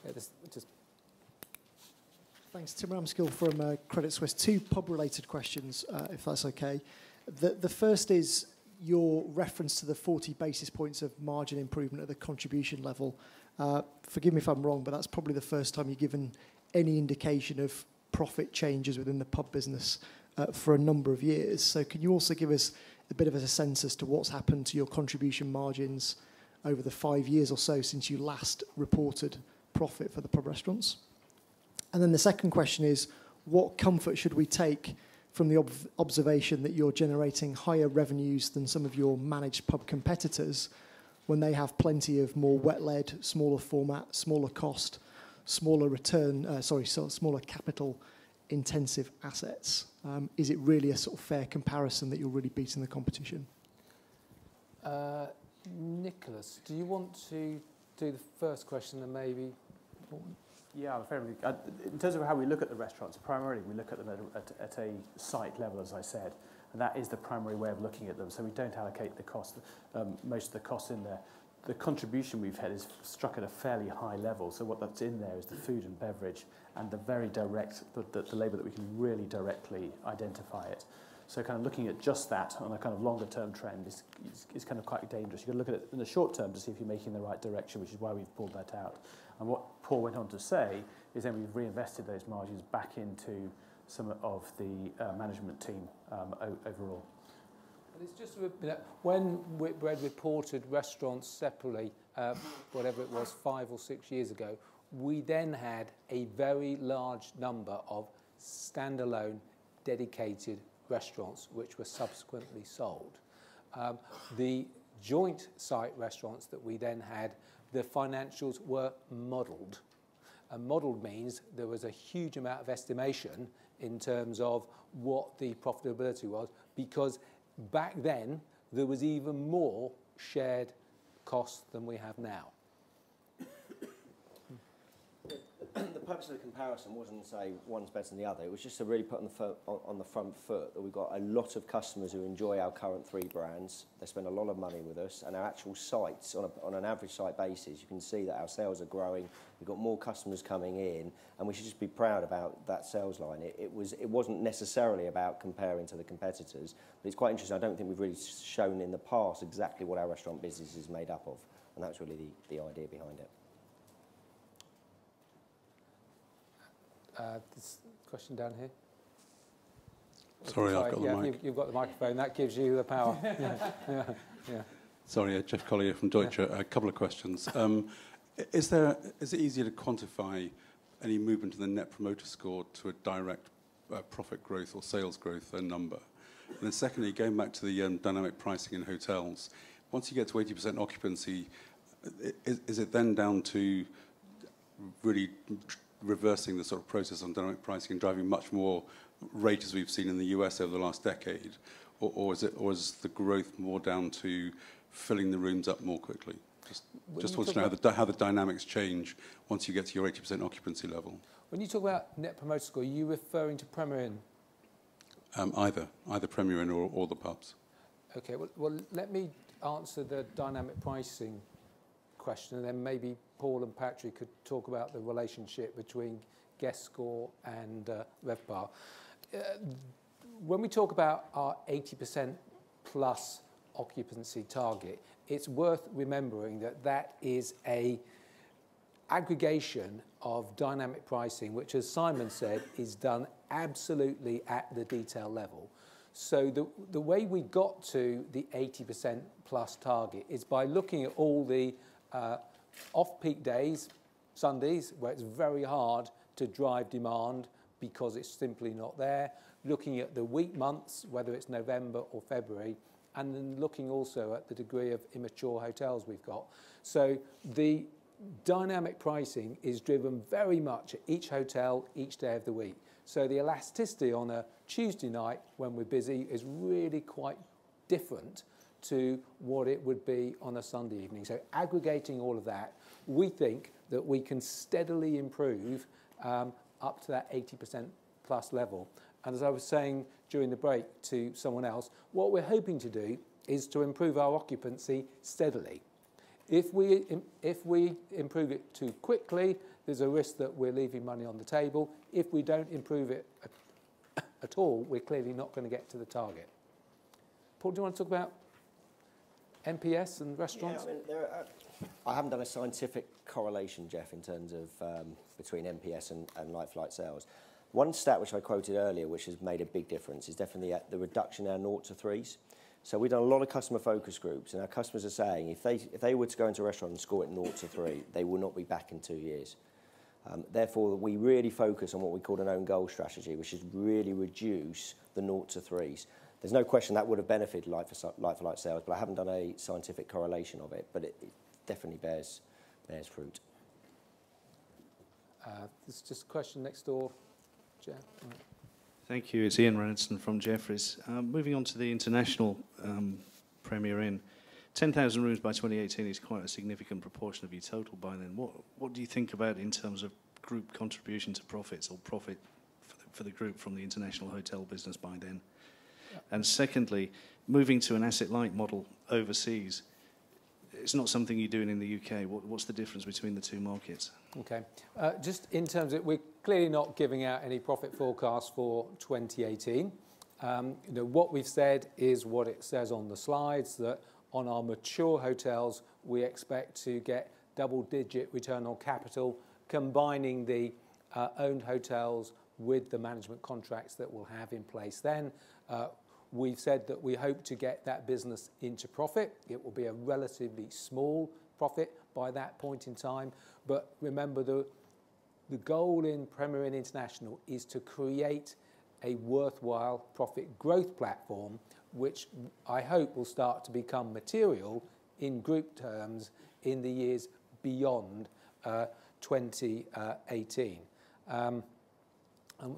Yeah, just Thanks, Tim Ramskill from Credit Suisse. Two pub-related questions, if that's okay. The first is your reference to the 40 basis points of margin improvement at the contribution level. Forgive me if I'm wrong, but that's probably the first time you've given any indication of profit changes within the pub business for a number of years. So can you also give us a bit of a sense as to what's happened to your contribution margins over the 5 years or so since you last reported profit for the pub restaurants? And then the second question is, what comfort should we take from the observation that you're generating higher revenues than some of your managed pub competitors when they have plenty of more wet-led, smaller format, smaller cost, smaller capital-intensive assets? Is it really a sort of fair comparison that you're really beating the competition? Nicholas, do you want to do the first question and maybe... Yeah, in terms of how we look at the restaurants, primarily we look at them at a site level, as I said, and that is the primary way of looking at them. So we don't allocate the cost, most of the costs in there. The contribution we've had is struck at a fairly high level. So what that's in there is the food and beverage and the very direct, the labour that we can really directly identify it. So kind of looking at just that on a kind of longer term trend is kind of quite dangerous. You've got to look at it in the short term to see if you're making the right direction, which is why we've pulled that out. And what Paul went on to say is then we've reinvested those margins back into some of the management team overall. But it's just when Whitbread reported restaurants separately, whatever it was, 5 or 6 years ago, we then had a very large number of standalone, dedicated restaurants which were subsequently sold. The joint site restaurants that we then had, the financials were modelled. And modelled means there was a huge amount of estimation in terms of what the profitability was, because back then there was even more shared costs than we have now. The purpose of the comparison wasn't to say one's better than the other. It was just to really put on the front foot that we've got a lot of customers who enjoy our current 3 brands. They spend a lot of money with us, and our actual sites, on an average site basis, you can see that our sales are growing. We've got more customers coming in, and we should just be proud about that sales line. It wasn't necessarily about comparing to the competitors, but it's quite interesting. I don't think we've really shown in the past exactly what our restaurant business is made up of, and that's really the idea behind it. This question down here. Sorry, I've got the mic. You've got the microphone. That gives you the power. Yeah. Sorry, Jeff Collier from Deutsche. A couple of questions. Is it easier to quantify any movement in the Net Promoter Score to a direct profit growth or sales growth number? And then secondly, going back to the dynamic pricing in hotels, once you get to 80% occupancy, is it then down to really reversing the sort of process on dynamic pricing and driving much more rate as we've seen in the US over the last decade, or is the growth more down to filling the rooms up more quickly? Just want to know how the dynamics change once you get to your 80% occupancy level. When you talk about Net Promoter Score, are you referring to Premier Inn? Either Premier Inn or the pubs. Okay. Well, let me answer the dynamic pricing question, and then maybe Paul and Patrick could talk about the relationship between guest score and RevPAR. When we talk about our 80% plus occupancy target, it's worth remembering that that is a aggregation of dynamic pricing, which, as Simon said, is done absolutely at the detail level. So the way we got to the 80% plus target is by looking at all the off-peak days, Sundays, where it's very hard to drive demand because it's simply not there, looking at the week months, whether it's November or February, and then looking also at the degree of immature hotels we've got. So the dynamic pricing is driven very much at each hotel, each day of the week. So the elasticity on a Tuesday night when we're busy is really quite different to what it would be on a Sunday evening. So aggregating all of that, we think that we can steadily improve up to that 80% plus level. And as I was saying during the break to someone else, what we're hoping to do is to improve our occupancy steadily. If we improve it too quickly, there's a risk that we're leaving money on the table. If we don't improve it at all, we're clearly not going to get to the target. Paul, do you want to talk about NPS and restaurants? Yeah, I mean, I haven't done a scientific correlation, Jeff, in terms of between NPS and like-for-like sales. One stat which I quoted earlier, which has made a big difference, is definitely the reduction in our 0 to 3s. So we've done a lot of customer focus groups, and our customers are saying if they were to go into a restaurant and score it 0 to 3, they will not be back in 2 years. Therefore, we really focus on what we call an own goal strategy, which is really reduce the 0 to 3s. There's no question that would have benefited like-for-like sales, but I haven't done a scientific correlation of it, but it definitely bears fruit. There's just a question next door. Jeff. Right. Thank you. It's Ian Ranson from Jefferies. Moving on to the international Premier Inn. 10,000 rooms by 2018 is quite a significant proportion of your total by then. What do you think about in terms of group contribution to profits or profit for the group from the international hotel business by then? Yeah. And secondly, moving to an asset-light model overseas, it's not something you're doing in the UK. What's the difference between the two markets? Okay. Just in terms of, we're clearly not giving out any profit forecast for 2018. What we've said is what it says on the slides, that on our mature hotels, we expect to get double-digit return on capital, combining the owned hotels with the management contracts that we'll have in place then. We've said that we hope to get that business into profit. It will be a relatively small profit by that point in time. But remember, the goal in Premier Inn International is to create a worthwhile profit growth platform, which I hope will start to become material in group terms in the years beyond 2018. And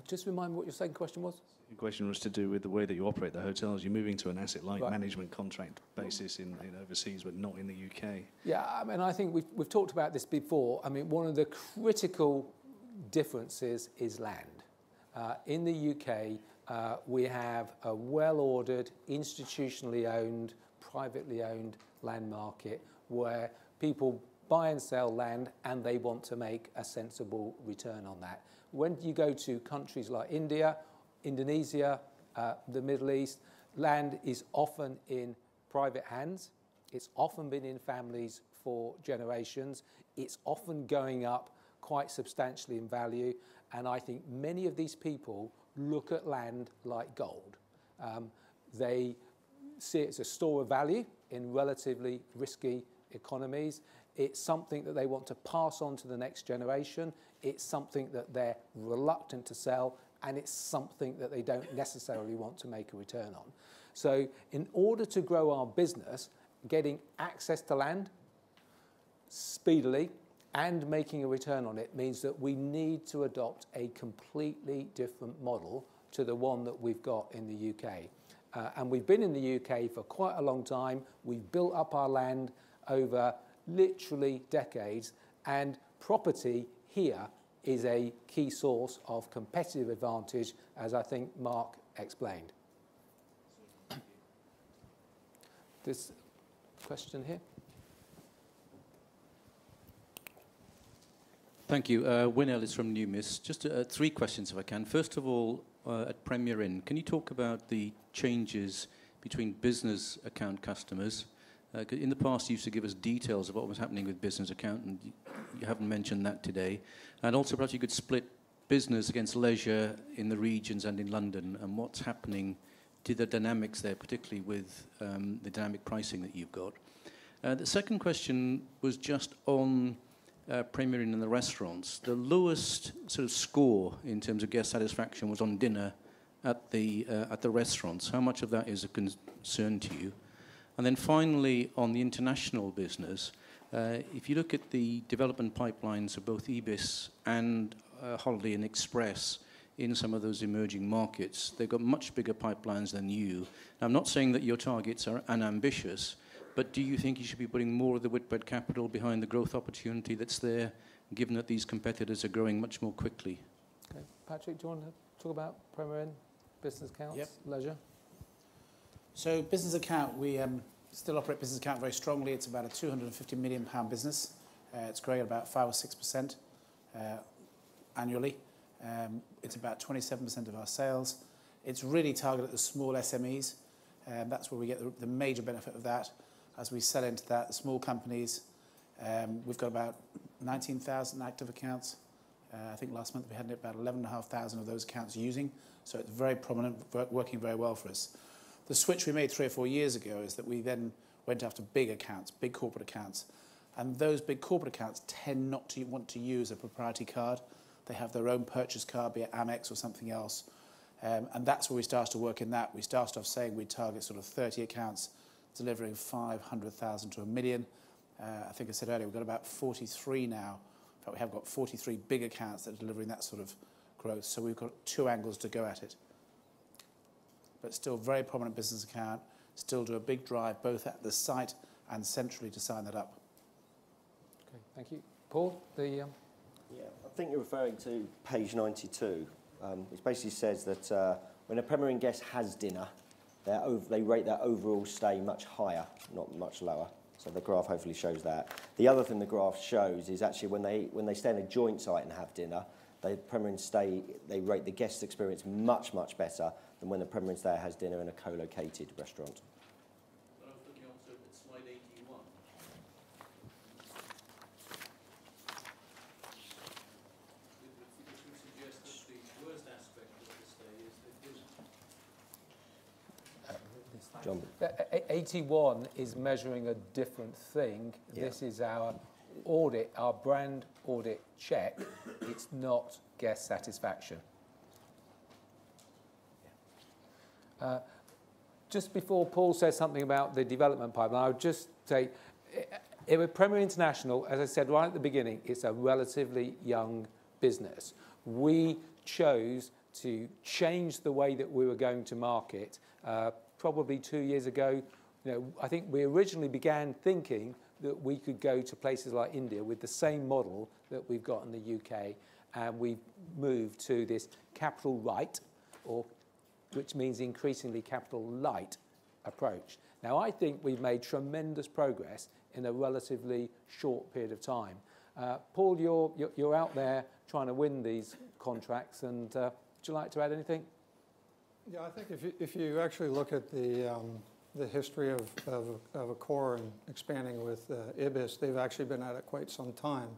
just remind me what your second question was. The question was to do with the way that you operate the hotels. You're moving to an asset-light management contract basis in overseas, but not in the UK. Yeah, I mean, I think we've talked about this before. I mean, one of the critical differences is land. In the UK, we have a well-ordered, institutionally owned, privately owned land market where people buy and sell land and they want to make a sensible return on that. When you go to countries like India, Indonesia, the Middle East, land is often in private hands. It's often been in families for generations. It's often going up quite substantially in value. And I think many of these people look at land like gold. They see it as a store of value in relatively risky economies. It's something that they want to pass on to the next generation. It's something that they're reluctant to sell, and it's something that they don't necessarily want to make a return on. So in order to grow our business, getting access to land speedily and making a return on it means that we need to adopt a completely different model to the one that we've got in the UK. And we've been in the UK for quite a long time. We've built up our land over literally decades, and property here is a key source of competitive advantage, as I think Mark explained. This question here. Thank you. Wynne Ellis from Numis. Just 3 questions if I can. First of all, at Premier Inn, can you talk about the changes between business account customers? In the past, you used to give us details of what was happening with business account, and you haven't mentioned that today. And also, perhaps you could split business against leisure in the regions and in London, and what's happening to the dynamics there, particularly with the dynamic pricing that you've got. The second question was just on Premier Inn and the restaurants. The lowest sort of score in terms of guest satisfaction was on dinner at the restaurants. How much of that is a concern to you? And then finally, on the international business, if you look at the development pipelines of both Ibis and Holiday Inn Express in some of those emerging markets, they've got much bigger pipelines than you. Now, I'm not saying that your targets are unambitious, but do you think you should be putting more of the Whitbread capital behind the growth opportunity that's there, given that these competitors are growing much more quickly? Okay. Patrick, do you want to talk about Premier Inn, business accounts, leisure? So business account, we still operate business account very strongly. It's about a £250 million business. It's growing at about 5 or 6% annually. It's about 27% of our sales. It's really targeted at the small SMEs. That's where we get the major benefit of that. As we sell into that, the small companies, we've got about 19,000 active accounts. I think last month we had about 11,500 of those accounts using. So it's very prominent, working very well for us. The switch we made 3 or 4 years ago is that we then went after big accounts, big corporate accounts. And those big corporate accounts tend not to want to use a proprietary card. They have their own purchase card, be it Amex or something else. And that's where we started to work in that. We started off saying we'd target sort of 30 accounts, delivering 500,000 to $1 million. I think I said earlier, we've got about 43 now. In fact, we have got 43 big accounts that are delivering that sort of growth. So we've got 2 angles to go at it. But still very prominent business account, still do a big drive both at the site and centrally to sign that up. Okay, thank you. Paul, Yeah, I think you're referring to page 92, which basically says that when a Premier Inn guest has dinner, they rate their overall stay much higher, not much lower. So the graph hopefully shows that. The other thing the graph shows is actually when they stay in a joint site and have dinner, Premier Inn stay, they rate the guest experience much, much better than when the Premier Inn stay has dinner in a co-located restaurant. I was looking also at slide 81. Which would suggest that the worst aspect of the stay is the dinner. John. 81 is measuring a different thing. Yeah. This is our audit, our brand audit check. It's not guest satisfaction. Just before Paul says something about the development pipeline, I would just say, with Premier International, as I said right at the beginning, it's a relatively young business. We chose to change the way that we were going to market probably 2 years ago. I think we originally began thinking that we could go to places like India with the same model that we've got in the UK, and we've moved to this capital right, which means increasingly capital light approach. Now, I think we've made tremendous progress in a relatively short period of time. Paul, you're out there trying to win these contracts, and would you like to add anything? Yeah, I think if you actually look at the history of Accor and expanding with Ibis, they've actually been at it quite some time.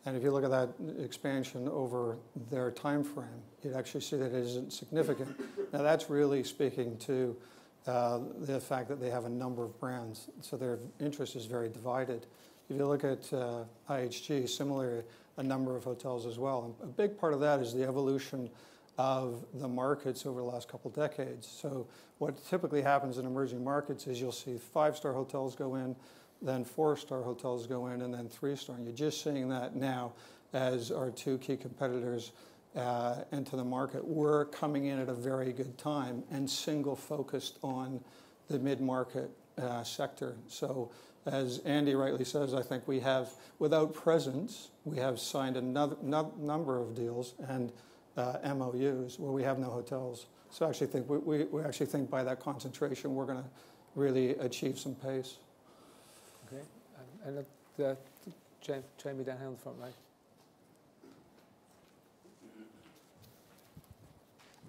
And if you look at that expansion over their time frame, you'd actually see that it isn't significant. Now, that's really speaking to the fact that they have a number of brands, so their interest is very divided. If you look at IHG, similarly, a number of hotels as well. And a big part of that is the evolution of the markets over the last couple of decades. So what typically happens in emerging markets is you'll see 5-star hotels go in, then 4-star hotels go in, and then 3-star. And you're just seeing that now as our 2 key competitors enter the market. We're coming in at a very good time and single-focused on the mid-market sector. So as Andy rightly says, I think we have, without presence, we have signed a number of deals and MOUs where we have no hotels. So I actually think we actually think by that concentration we're going to really achieve some pace. Okay, and Jamie down here on the front row.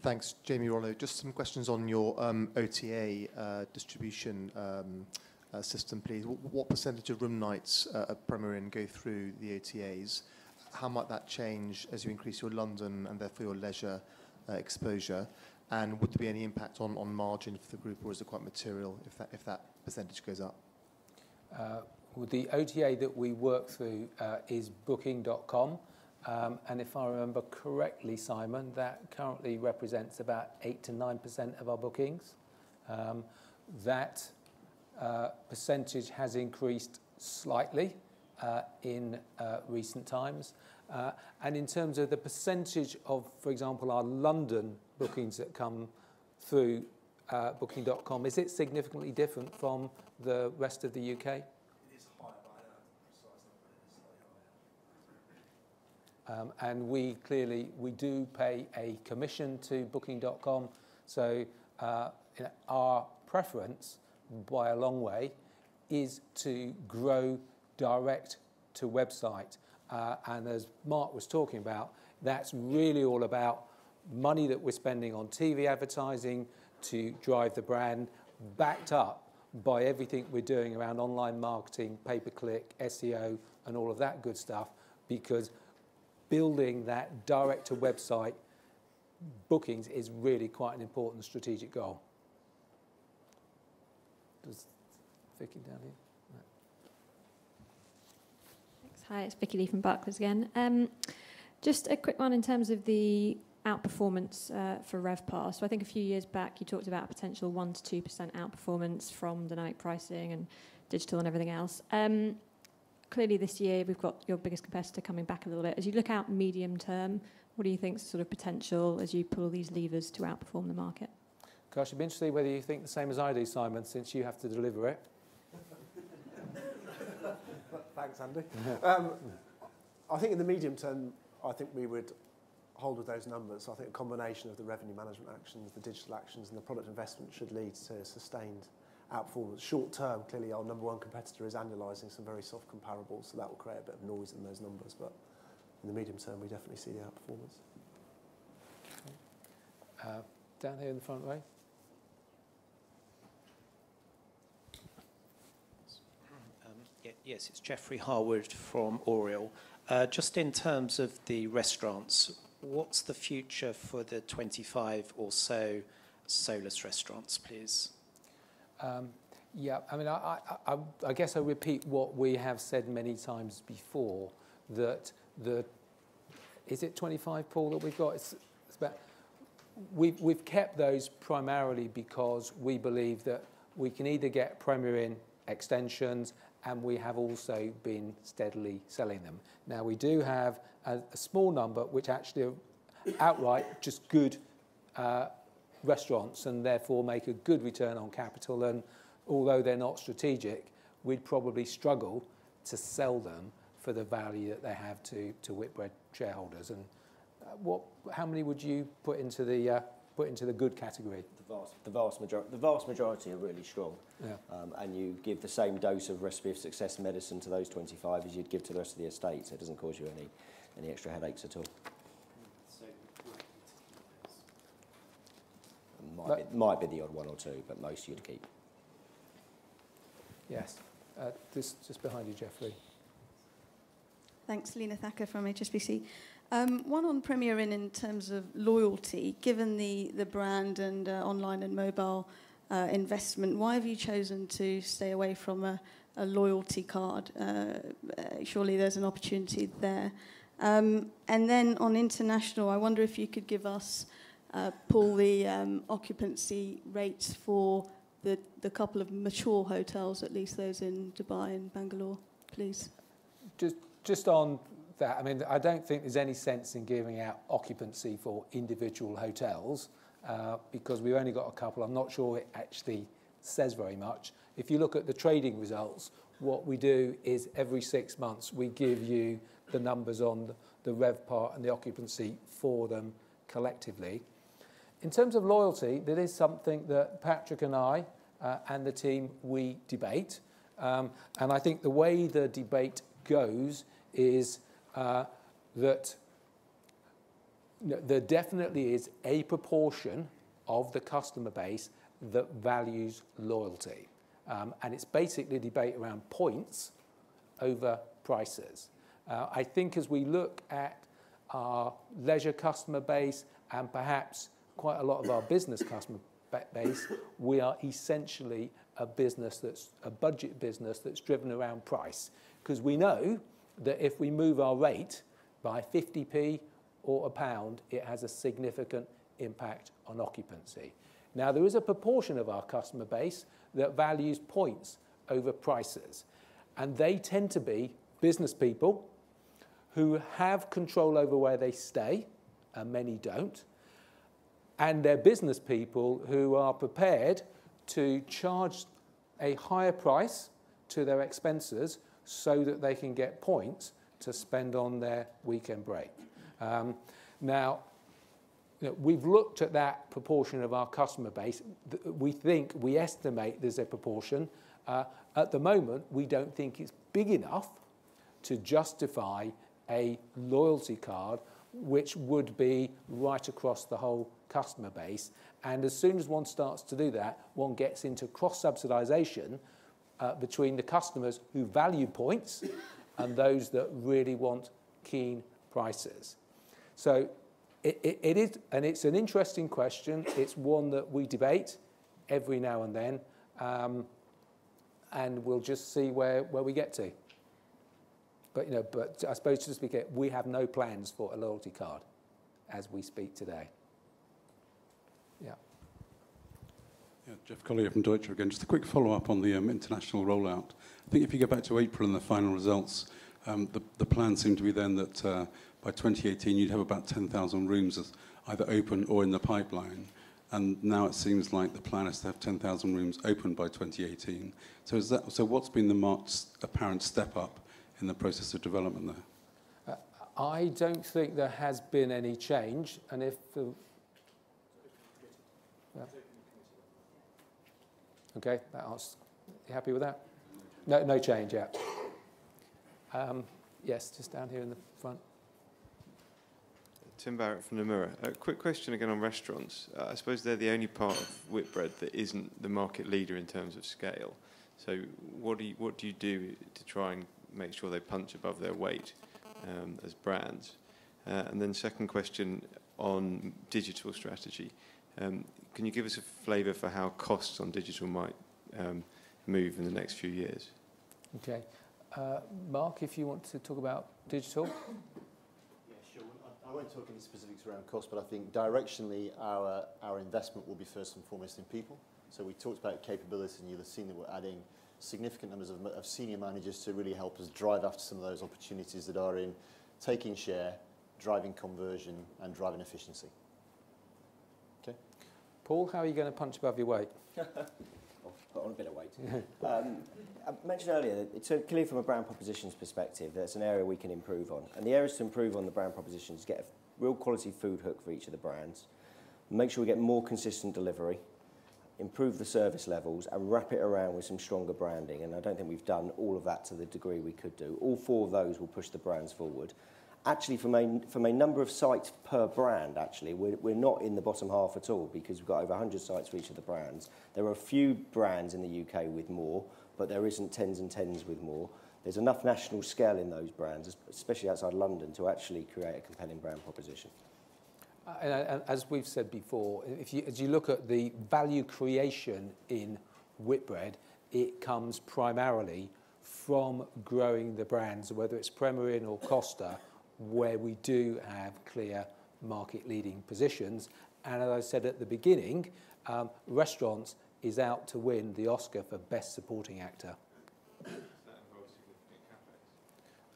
Thanks, Jamie Rollo. Just some questions on your OTA distribution system, please. What percentage of room nights at Premier Inn go through the OTAs? How might that change as you increase your London and therefore your leisure exposure? And would there be any impact on margin for the group, or is it quite material if that percentage goes up? Well, the OTA that we work through is Booking.com. And if I remember correctly, Simon, that currently represents about 8 to 9% of our bookings. That percentage has increased slightly in recent times. And in terms of the percentage of, for example, our London bookings that come through Booking.com, is it significantly different from the rest of the UK? It is higher, but I don't know the precise number. It is slightly higher. And we do pay a commission to Booking.com. So our preference by a long way is to grow direct to website. And as Mark was talking about, that's really all about money that we're spending on TV advertising to drive the brand, backed up by everything we're doing around online marketing, pay-per-click, SEO, and all of that good stuff, because building that direct to website bookings is really quite an important strategic goal. Does Vicky down here? No. Thanks. Hi, it's Vicky Lee from Barclays again. Just a quick one in terms of the outperformance for RevPAR. So I think a few years back you talked about a potential 1 to 2% outperformance from dynamic pricing and digital and everything else. Clearly this year we've got your biggest competitor coming back a little bit. As you look out medium term, what do you think is sort of potential as you pull these levers to outperform the market? Gosh, it'd be interesting whether you think the same as I do, Simon, since you have to deliver it. Thanks, Andy. I think in the medium term, I think we would hold with those numbers. I think a combination of the revenue management actions, the digital actions, and the product investment should lead to sustained outperformance. Short term, clearly our number one competitor is annualising some very soft comparables, so that will create a bit of noise in those numbers. But in the medium term, we definitely see the outperformance. Down here in the front row. Yes, it's Geoffrey Harwood from Oriel. Just in terms of the restaurants, what's the future for the 25 or so Soulless restaurants, please? Yeah, I mean, I guess I repeat what we have said many times before, that is it 25, Paul, that we've got? It's about, we've kept those primarily because we believe that we can either get Premier Inn extensions, and we have also been steadily selling them. Now, we do have a small number which actually are outright just good restaurants and therefore make a good return on capital. And although they're not strategic, we'd probably struggle to sell them for the value that they have to Whitbread shareholders. And how many would you put into the good category? The vast majority are really strong. Yeah. And you give the same dose of recipe of success medicine to those 25 as you'd give to the rest of the estate, so it doesn't cause you any extra headaches at all. Might be the odd one or two, but most you'd keep. Yes. Just behind you, Geoffrey. Thanks, Lena Thacker from HSBC. One on Premier Inn in terms of loyalty. Given the brand and online and mobile investment, why have you chosen to stay away from a loyalty card? Surely there's an opportunity there. And then on international, I wonder if you could give us, Paul, the occupancy rates for the couple of mature hotels, at least those in Dubai and Bangalore, please. Just on that, I mean, I don't think there's any sense in giving out occupancy for individual hotels because we've only got a couple. I'm not sure it actually says very much. If you look at the trading results, what we do is every 6 months we give you the numbers on the RevPAR and the occupancy for them collectively. In terms of loyalty, that is something that Patrick and I and the team, we debate. And I think the way the debate goes is that there definitely is a proportion of the customer base that values loyalty. And it's basically a debate around points over prices. I think as we look at our leisure customer base and perhaps quite a lot of our business customer base, we are essentially a budget business that's driven around price. Because we know that if we move our rate by 50p or £1, it has a significant impact on occupancy. Now, there is a proportion of our customer base that values points over prices. And they tend to be business people who have control over where they stay, and many don't. And they're business people who are prepared to charge a higher price to their expenses so that they can get points to spend on their weekend break. Now, we've looked at that proportion of our customer base. We estimate there's a proportion. At the moment, we don't think it's big enough to justify a loyalty card, which would be right across the whole customer base. And as soon as one starts to do that, one gets into cross-subsidisation between the customers who value points and those that really want keen prices. So it is, and it's an interesting question. It's one that we debate every now and then, and we'll just see where we get to. But I suppose to speak it, we have no plans for a loyalty card as we speak today. Yeah. Yeah, Jeff Collier from Deutsche again. Just a quick follow-up on the international rollout. I think if you go back to April and the final results, the plan seemed to be then that by 2018 you'd have about 10,000 rooms as either open or in the pipeline. And now it seems like the plan is to have 10,000 rooms open by 2018. So what's been the marked apparent step up in the process of development there? I don't think there has been any change, and if the... Yeah. Okay, you happy with that? No change yet. Yes, just down here in the front. Tim Barrett from Nomura. A quick question again on restaurants. I suppose they're the only part of Whitbread that isn't the market leader in terms of scale. So what do you do to try and make sure they punch above their weight as brands? And then second question on digital strategy. Can you give us a flavour for how costs on digital might move in the next few years? Okay. Mark, if you want to talk about digital. Yeah, sure. I won't talk any specifics around cost, but I think directionally our investment will be first and foremost in people. So we talked about capability, and you'll have seen that we're adding significant numbers of senior managers to really help us drive after some of those opportunities that are in taking share, driving conversion, and driving efficiency. Okay. Paul, how are you going to punch above your weight? I'll put on a bit of weight. I mentioned earlier that it's clear from a brand propositions perspective that it's an area we can improve on. And the areas to improve on the brand propositions, get a real quality food hook for each of the brands, make sure we get more consistent delivery, improve the service levels, and wrap it around with some stronger branding. And I don't think we've done all of that to the degree we could do. All four of those will push the brands forward. Actually, from a number of sites per brand, actually, we're not in the bottom half at all, because we've got over 100 sites for each of the brands. There are a few brands in the UK with more, but there isn't tens and tens with more. There's enough national scale in those brands, especially outside London, to actually create a compelling brand proposition. And as we've said before, as you look at the value creation in Whitbread, it comes primarily from growing the brands, whether it's Premier Inn or Costa, where we do have clear market-leading positions. And as I said at the beginning, restaurants is out to win the Oscar for Best Supporting Actor. Does that involve significant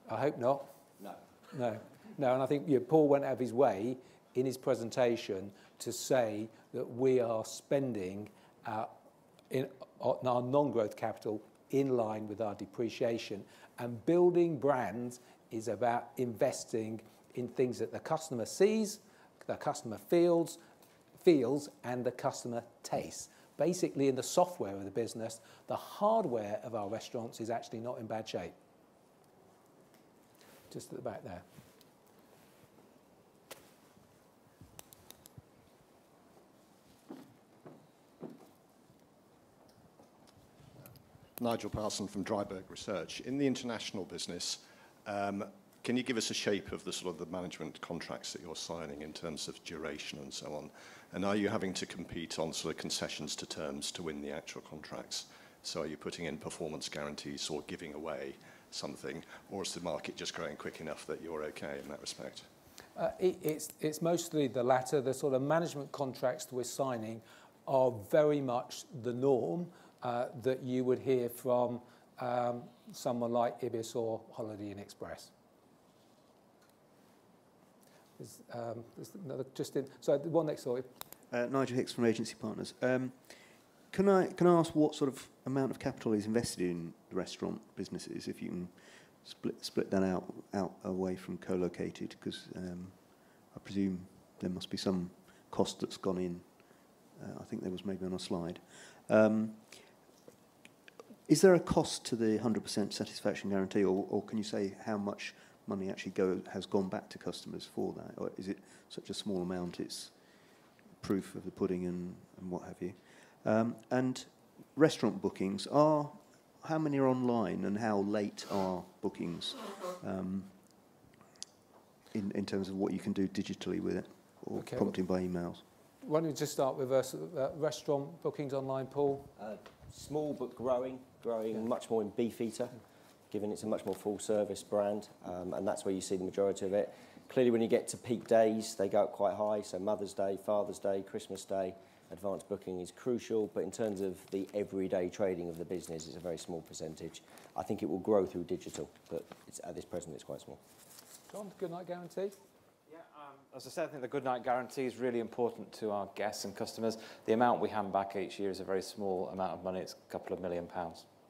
CapEx? I hope not. No, and I think Paul went out of his way in his presentation to say that we are spending our non-growth capital in line with our depreciation. And building brands is about investing in things that the customer sees, the customer feels, and the customer tastes. Basically, in the software of the business, the hardware of our restaurants is actually not in bad shape. Just at the back there. Nigel Parson from Dryburgh Research. In the international business, can you give us a shape of the sort of the management contracts that you're signing in terms of duration and so on? And are you having to compete on sort of concessions to terms to win the actual contracts? So are you putting in performance guarantees or giving away something, or is the market just growing quick enough that you're okay in that respect? It's mostly the latter. The sort of management contracts that we're signing are very much the norm that you would hear from someone like Ibis or Holiday Inn Express. There's another just in. So the one next door. Nigel Hicks from Agency Partners. Can I ask what sort of amount of capital is invested in the restaurant businesses, if you can split that out away from co-located, because I presume there must be some cost that's gone in. I think there was maybe on a slide. Is there a cost to the 100% satisfaction guarantee, or can you say how much money actually has gone back to customers for that? Or is it such a small amount it's proof of the pudding and what have you? And restaurant bookings, how many are online and how late are bookings in terms of what you can do digitally with it or prompting by emails? Why don't we just start with restaurant bookings online, Paul? Small but growing much more in Beefeater, given it's a much more full-service brand, and that's where you see the majority of it. Clearly, when you get to peak days, they go up quite high, so Mother's Day, Father's Day, Christmas Day, advanced booking is crucial, but in terms of the everyday trading of the business, it's a very small percentage. I think it will grow through digital, but at this present, it's quite small. John, the Goodnight guarantee? As I said, I think the Goodnight guarantee is really important to our guests and customers. The amount we hand back each year is a very small amount of money. It's a couple of £1 million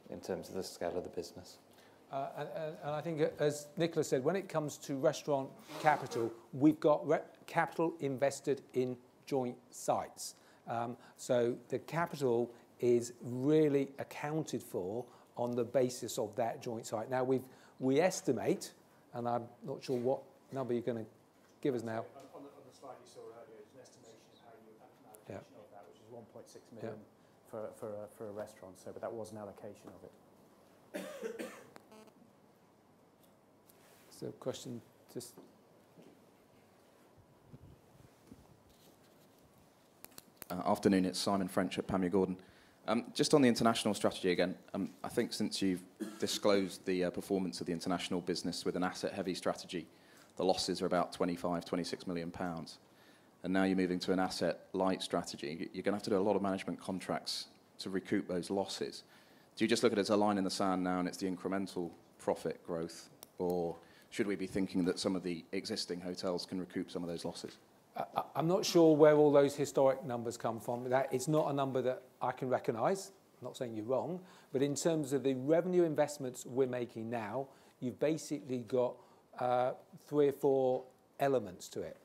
in terms of the scale of the business. And I think, as Nicola said, when it comes to restaurant capital, we've got capital invested in joint sites. So the capital is really accounted for on the basis of that joint site. Now, we estimate, and I'm not sure what number you're going to give us now. On the slide you saw earlier, it's an estimation of how you have an allocation of that, which is 1.6 million for a restaurant. So, but that was an allocation of it. So, question just. Afternoon, it's Simon French at Panmure Gordon. Just on the international strategy again, I think since you've disclosed the performance of the international business with an asset-heavy strategy, the losses are about £25–26 million. And now you're moving to an asset-light strategy. You're going to have to do a lot of management contracts to recoup those losses. Do you just look at it as a line in the sand now and it's the incremental profit growth? Or should we be thinking that some of the existing hotels can recoup some of those losses? I'm not sure where all those historic numbers come from. It's not a number that I can recognise. I'm not saying you're wrong. But in terms of the revenue investments we're making now, you've basically got 3 or 4 elements to it.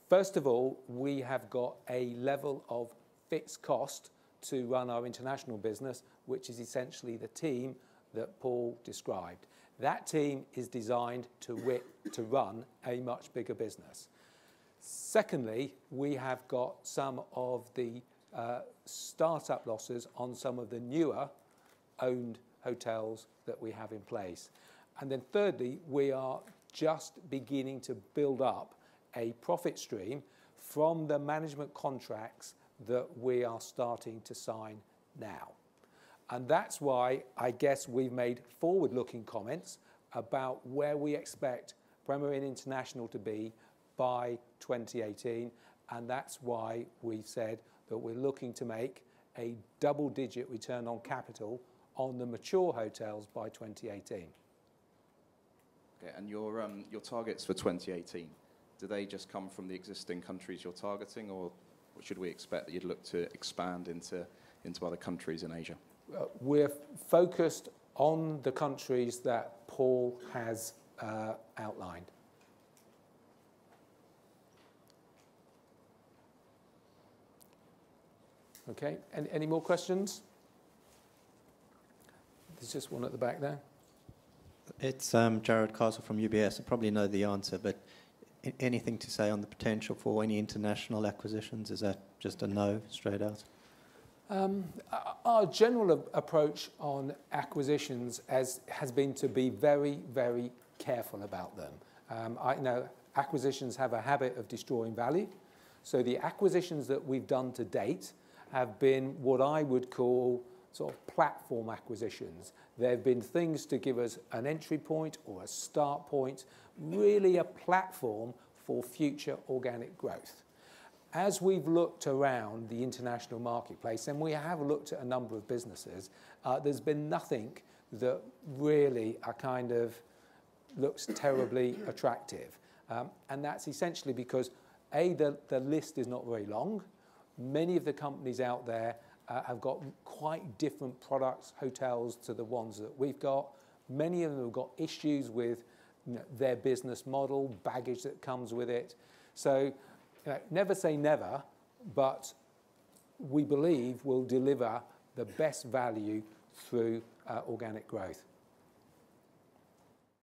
First of all, we have got a level of fixed cost to run our international business, which is essentially the team that Paul described. That team is designed to run a much bigger business. Secondly, we have got some of the start-up losses on some of the newer owned hotels that we have in place. And then thirdly, we are just beginning to build up a profit stream from the management contracts that we are starting to sign now. And that's why I guess we've made forward-looking comments about where we expect Premier Inn International to be by 2018, and that's why we've said that we're looking to make a double-digit return on capital on the mature hotels by 2018. Okay, and your targets for 2018, do they just come from the existing countries you're targeting, or should we expect that you'd look to expand into other countries in Asia? We're focused on the countries that Paul has outlined. Okay, any more questions? There's just one at the back there. It's Jared Castle from UBS. I probably know the answer, but anything to say on the potential for any international acquisitions? Is that just a no, straight out? Our general approach on acquisitions has been to be very, very careful about them. I know acquisitions have a habit of destroying value. So the acquisitions that we've done to date have been what I would call sort of platform acquisitions. There have been things to give us an entry point or a start point, really a platform for future organic growth. As we've looked around the international marketplace, and we have looked at a number of businesses, there's been nothing that really kind of looks terribly attractive. And that's essentially because, A, the list is not very long. Many of the companies out there have got quite different products, hotels, to the ones that we've got. Many of them have got issues with their business model, baggage that comes with it. So never say never, but we believe we'll deliver the best value through organic growth.